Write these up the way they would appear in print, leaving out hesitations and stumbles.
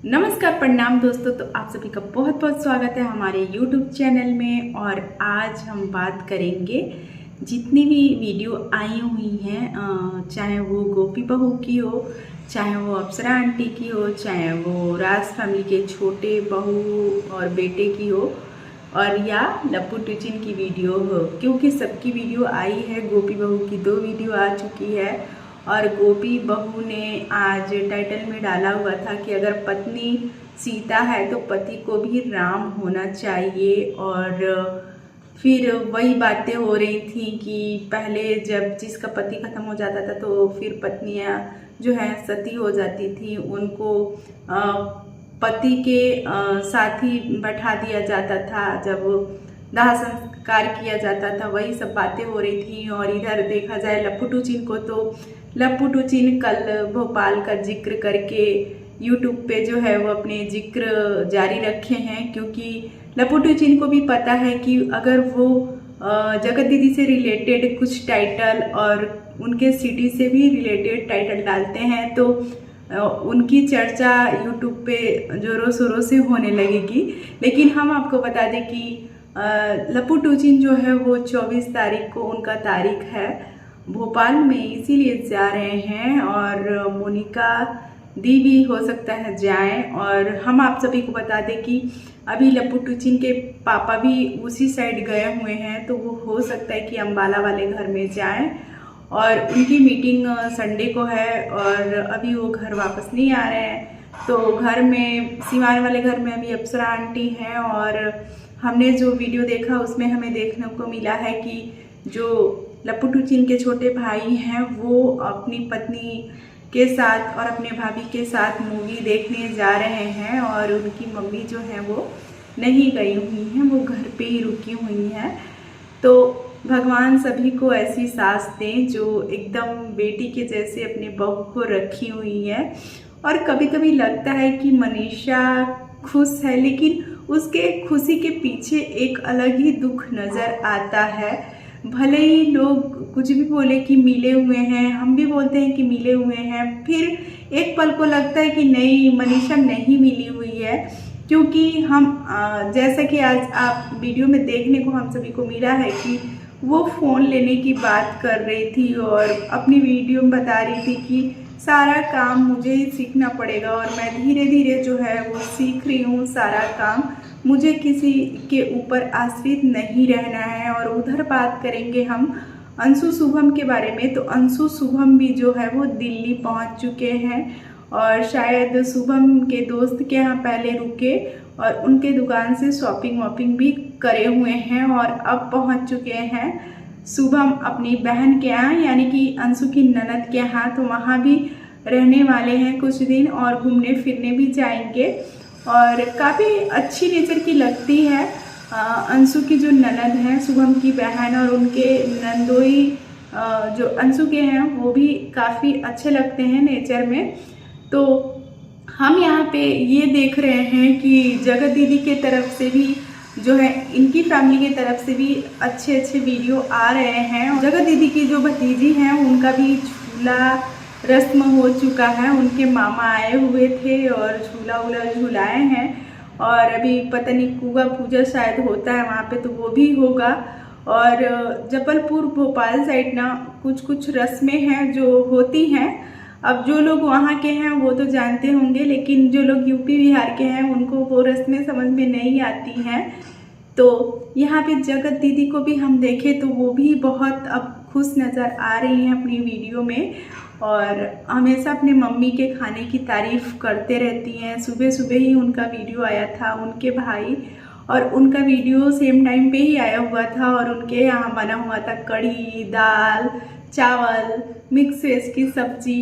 नमस्कार, प्रणाम दोस्तों। तो आप सभी का बहुत बहुत स्वागत है हमारे YouTube चैनल में। और आज हम बात करेंगे जितनी भी वीडियो आई हुई हैं, चाहे वो गोपी बहू की हो, चाहे वो अप्सरा आंटी की हो, चाहे वो राज फैमिली के छोटे बहू और बेटे की हो, और या लप्पू टूचिन की वीडियो हो, क्योंकि सबकी वीडियो आई है। गोपी बहू की 2 वीडियो आ चुकी है और गोपी बहू ने आज टाइटल में डाला हुआ था कि अगर पत्नी सीता है तो पति को भी राम होना चाहिए। और फिर वही बातें हो रही थी कि पहले जब जिसका पति खत्म हो जाता था तो फिर पत्नियां जो है सती हो जाती थी, उनको पति के साथ ही बैठा दिया जाता था जब दाह संस्कार किया जाता था। वही सब बातें हो रही थी। और इधर देखा जाए लप्पू टूचिन को, तो लप्पू टूचिन कल भोपाल का जिक्र करके यूट्यूब पे जो है वो अपने जिक्र जारी रखे हैं, क्योंकि लप्पू टूचिन को भी पता है कि अगर वो जगत दीदी से रिलेटेड कुछ टाइटल और उनके सिटी से भी रिलेटेड टाइटल डालते हैं तो उनकी चर्चा यूट्यूब पे जोरों शोरों से होने लगेगी। लेकिन हम आपको बता दें कि लप्पू टूचिन जो है वो 24 तारीख को उनका तारीख है भोपाल में, इसीलिए जा रहे हैं। और मोनिका दी भी हो सकता है जाएं। और हम आप सभी को बता दें कि अभी लप्पू टूचिन के पापा भी उसी साइड गए हुए हैं, तो वो हो सकता है कि अम्बाला वाले घर में जाएं। और उनकी मीटिंग संडे को है और अभी वो घर वापस नहीं आ रहे हैं। तो घर में सिवान वाले घर में अभी अप्सरा आंटी हैं। और हमने जो वीडियो देखा उसमें हमें देखने को मिला है कि जो लप्पू टूचिन के छोटे भाई हैं वो अपनी पत्नी के साथ और अपने भाभी के साथ मूवी देखने जा रहे हैं। और उनकी मम्मी जो है वो नहीं गई हुई हैं, वो घर पे ही रुकी हुई हैं। तो भगवान सभी को ऐसी सास दें जो एकदम बेटी के जैसे अपने बहू को रखी हुई है। और कभी कभी लगता है कि मनीषा खुश है, लेकिन उसके खुशी के पीछे एक अलग ही दुख नज़र आता है। भले ही लोग कुछ भी बोले कि मिले हुए हैं, हम भी बोलते हैं कि मिले हुए हैं, फिर एक पल को लगता है कि नहीं, मनीषा नहीं मिली हुई है। क्योंकि हम जैसा कि आज आप वीडियो में देखने को हम सभी को मिला है कि वो फ़ोन लेने की बात कर रही थी और अपनी वीडियो में बता रही थी कि सारा काम मुझे ही सीखना पड़ेगा और मैं धीरे धीरे जो है वो सीख रही हूँ सारा काम, मुझे किसी के ऊपर आश्रित नहीं रहना है। और उधर बात करेंगे हम अंशु शुभम के बारे में, तो अंशु शुभम भी जो है वो दिल्ली पहुंच चुके हैं और शायद शुभम के दोस्त के यहाँ पहले रुके और उनके दुकान से शॉपिंग वॉपिंग भी करे हुए हैं और अब पहुंच चुके हैं शुभम अपनी बहन के यहाँ, यानी कि अंशु की ननद के यहाँ। तो वहाँ भी रहने वाले हैं कुछ दिन और घूमने फिरने भी जाएंगे। और काफ़ी अच्छी नेचर की लगती है अंशु की जो ननद है, शुभम की बहन, और उनके नंदोई जो अंशु के हैं वो भी काफ़ी अच्छे लगते हैं नेचर में। तो हम यहाँ पे ये देख रहे हैं कि जगत दीदी के तरफ से भी जो है, इनकी फैमिली की तरफ से भी अच्छे अच्छे वीडियो आ रहे हैं। जगत दीदी की जो भतीजी हैं उनका भी झूला रस्म हो चुका है, उनके मामा आए हुए थे और झूला वूला झूलाए हैं। और अभी पता नहीं कुआ पूजा शायद होता है वहाँ पे, तो वो भी होगा। और जबलपुर भोपाल साइड ना कुछ कुछ रस्में हैं जो होती हैं। अब जो लोग वहाँ के हैं वो तो जानते होंगे, लेकिन जो लोग यूपी बिहार के हैं उनको वो रस्में समझ में नहीं आती हैं। तो यहाँ पे जगत दीदी को भी हम देखें तो वो भी बहुत अब खुश नज़र आ रही हैं अपनी वीडियो में और हमेशा अपने मम्मी के खाने की तारीफ़ करते रहती हैं। सुबह सुबह ही उनका वीडियो आया था उनके भाई, और उनका वीडियो सेम टाइम पे ही आया हुआ था और उनके यहाँ बना हुआ था कढ़ी, दाल, चावल, मिक्स वेज की सब्जी।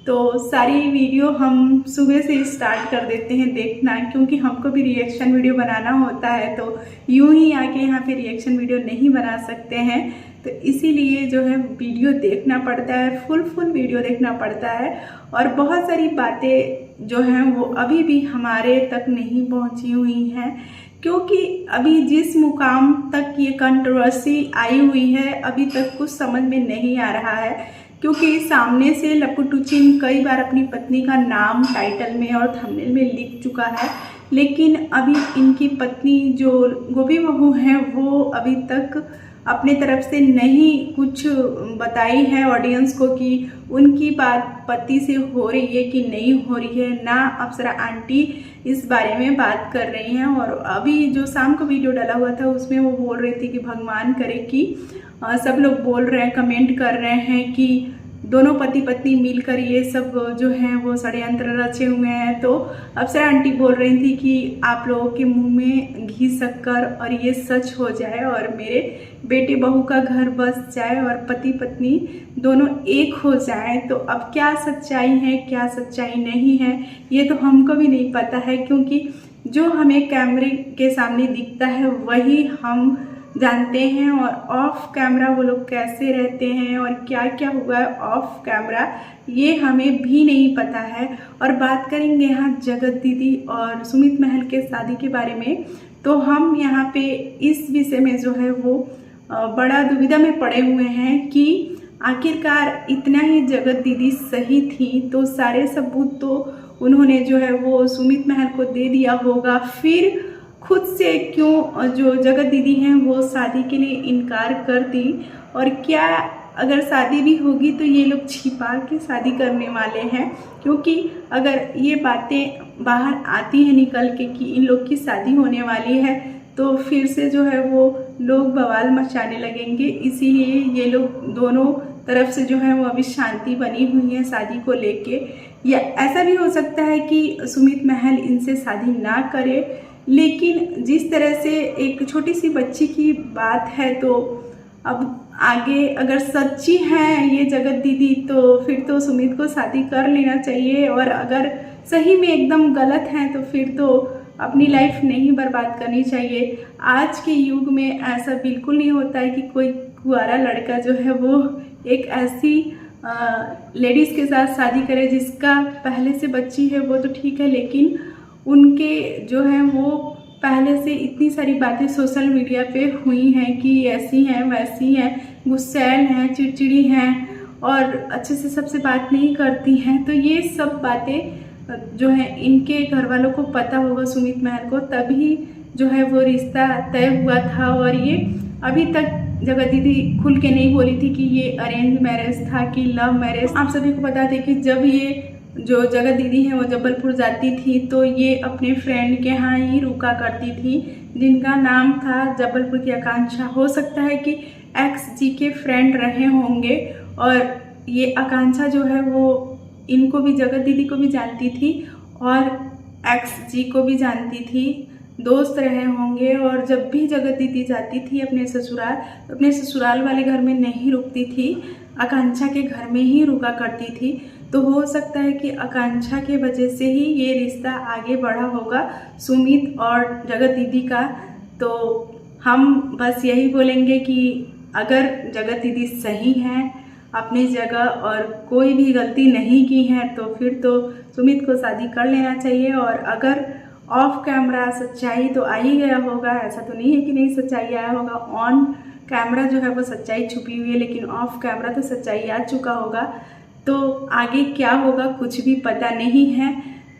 तो सारी वीडियो हम सुबह से स्टार्ट कर देते हैं देखना, क्योंकि हमको भी रिएक्शन वीडियो बनाना होता है, तो यूं ही आके यहाँ पे रिएक्शन वीडियो नहीं बना सकते हैं। तो इसीलिए जो है वीडियो देखना पड़ता है, फुल वीडियो देखना पड़ता है। और बहुत सारी बातें जो हैं वो अभी भी हमारे तक नहीं पहुँची हुई हैं, क्योंकि अभी जिस मुकाम तक ये कंट्रोवर्सी आई हुई है अभी तक कुछ समझ में नहीं आ रहा है क्योंकि सामने से लप्पू टूचिन कई बार अपनी पत्नी का नाम टाइटल में और थंबनेल में लिख चुका है, लेकिन अभी इनकी पत्नी जो गोपी बहू हैं वो अभी तक अपने तरफ से नहीं कुछ बताई है ऑडियंस को कि उनकी बात पति से हो रही है कि नहीं हो रही है। ना अप्सरा आंटी इस बारे में बात कर रही हैं। और अभी जो शाम को वीडियो डाला हुआ था उसमें वो बोल रही थी कि भगवान करे कि सब लोग बोल रहे हैं, कमेंट कर रहे हैं कि दोनों पति पत्नी मिलकर ये सब जो है वो षड्यंत्र रचे हुए हैं। तो अप्सरा आंटी बोल रही थी कि आप लोगों के मुंह में घी शक्कर और ये सच हो जाए और मेरे बेटे बहू का घर बस जाए और पति पत्नी दोनों एक हो जाए। तो अब क्या सच्चाई है क्या सच्चाई नहीं है ये तो हमको भी नहीं पता है, क्योंकि जो हमें कैमरे के सामने दिखता है वही हम जानते हैं और ऑफ कैमरा वो लोग कैसे रहते हैं और क्या क्या हुआ है ऑफ कैमरा ये हमें भी नहीं पता है। और बात करेंगे यहाँ जगत दीदी और सुमित महल के शादी के बारे में, तो हम यहाँ पे इस विषय में जो है वो बड़ा दुविधा में पड़े हुए हैं कि आखिरकार इतना ही जगत दीदी सही थी तो सारे सबूत तो उन्होंने जो है वो सुमित महल को दे दिया होगा, फिर खुद से क्यों जो जगत दीदी हैं वो शादी के लिए इनकार कर दी। और क्या अगर शादी भी होगी तो ये लोग छिपा के शादी करने वाले हैं, क्योंकि अगर ये बातें बाहर आती हैं निकल के कि इन लोग की शादी होने वाली है तो फिर से जो है वो लोग बवाल मचाने लगेंगे। इसीलिए ये लोग दोनों तरफ से जो है वो अभी शांति बनी हुई है शादी को लेके। या ऐसा भी हो सकता है कि सुमित महल इनसे शादी ना करे, लेकिन जिस तरह से एक छोटी सी बच्ची की बात है तो अब आगे अगर सच्ची है ये जगत दीदी तो फिर तो सुमित को शादी कर लेना चाहिए, और अगर सही में एकदम गलत हैं तो फिर तो अपनी लाइफ नहीं बर्बाद करनी चाहिए। आज के युग में ऐसा बिल्कुल नहीं होता है कि कोई कुंवारा लड़का जो है वो एक ऐसी लेडीज़ के साथ शादी करे जिसका पहले से बच्ची है वो तो ठीक है, लेकिन उनके जो है वो पहले से इतनी सारी बातें सोशल मीडिया पे हुई हैं कि ऐसी हैं वैसी हैं, गुस्सैल हैं, चिड़चिड़ी हैं और अच्छे से सबसे बात नहीं करती हैं। तो ये सब बातें जो है इनके घर वालों को पता होगा सुमित महल को, तभी जो है वो रिश्ता तय हुआ था। और ये अभी तक जगत दीदी खुल के नहीं बोली थी कि ये अरेंज मैरिज था कि लव मैरिज। आप सभी को बता दें कि जब ये जो जगत दीदी हैं वो जबलपुर जाती थी तो ये अपने फ्रेंड के यहाँ ही रुका करती थी जिनका नाम था जबलपुर की आकांक्षा। हो सकता है कि एक्स जी के फ्रेंड रहे होंगे और ये आकांक्षा जो है वो इनको भी जगत दीदी को भी जानती थी और एक्स जी को भी जानती थी, दोस्त रहे होंगे। और जब भी जगत दीदी जाती थी अपने ससुराल तो अपने ससुराल वाले घर में नहीं रुकती थी, आकांक्षा के घर में ही रुका करती थी। तो हो सकता है कि आकांक्षा के वजह से ही ये रिश्ता आगे बढ़ा होगा सुमित और जगत दीदी का। तो हम बस यही बोलेंगे कि अगर जगत दीदी सही हैं अपनी जगह और कोई भी गलती नहीं की है तो फिर तो सुमित को शादी कर लेना चाहिए। और अगर ऑफ कैमरा सच्चाई तो आ ही गया होगा, ऐसा तो नहीं है कि नहीं सच्चाई आया होगा। ऑन कैमरा जो है वो सच्चाई छुपी हुई है, लेकिन ऑफ कैमरा तो सच्चाई आ चुका होगा। तो आगे क्या होगा कुछ भी पता नहीं है।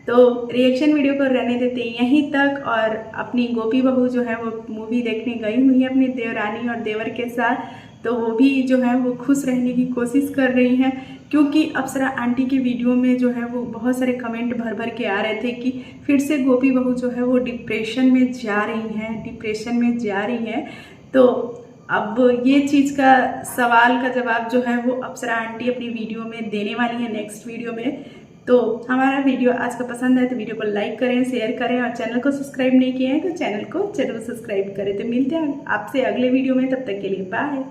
तो रिएक्शन वीडियो को रहने देते यहीं तक। और अपनी गोपी बहू जो है वो मूवी देखने गई हुई है अपनी देवरानी और देवर के साथ, तो वो भी जो है वो खुश रहने की कोशिश कर रही हैं, क्योंकि अप्सरा आंटी के वीडियो में जो है वो बहुत सारे कमेंट भर भर के आ रहे थे कि फिर से गोपी बहू जो है वो डिप्रेशन में जा रही हैं। तो अब ये चीज़ का सवाल का जवाब जो है वो अप्सरा आंटी अपनी वीडियो में देने वाली है नेक्स्ट वीडियो में। तो हमारा वीडियो आज का पसंद है तो वीडियो को लाइक करें, शेयर करें और चैनल को सब्सक्राइब नहीं किया है तो चैनल को जरूर सब्सक्राइब करें। तो मिलते हैं आपसे अगले वीडियो में, तब तक के लिए बाय।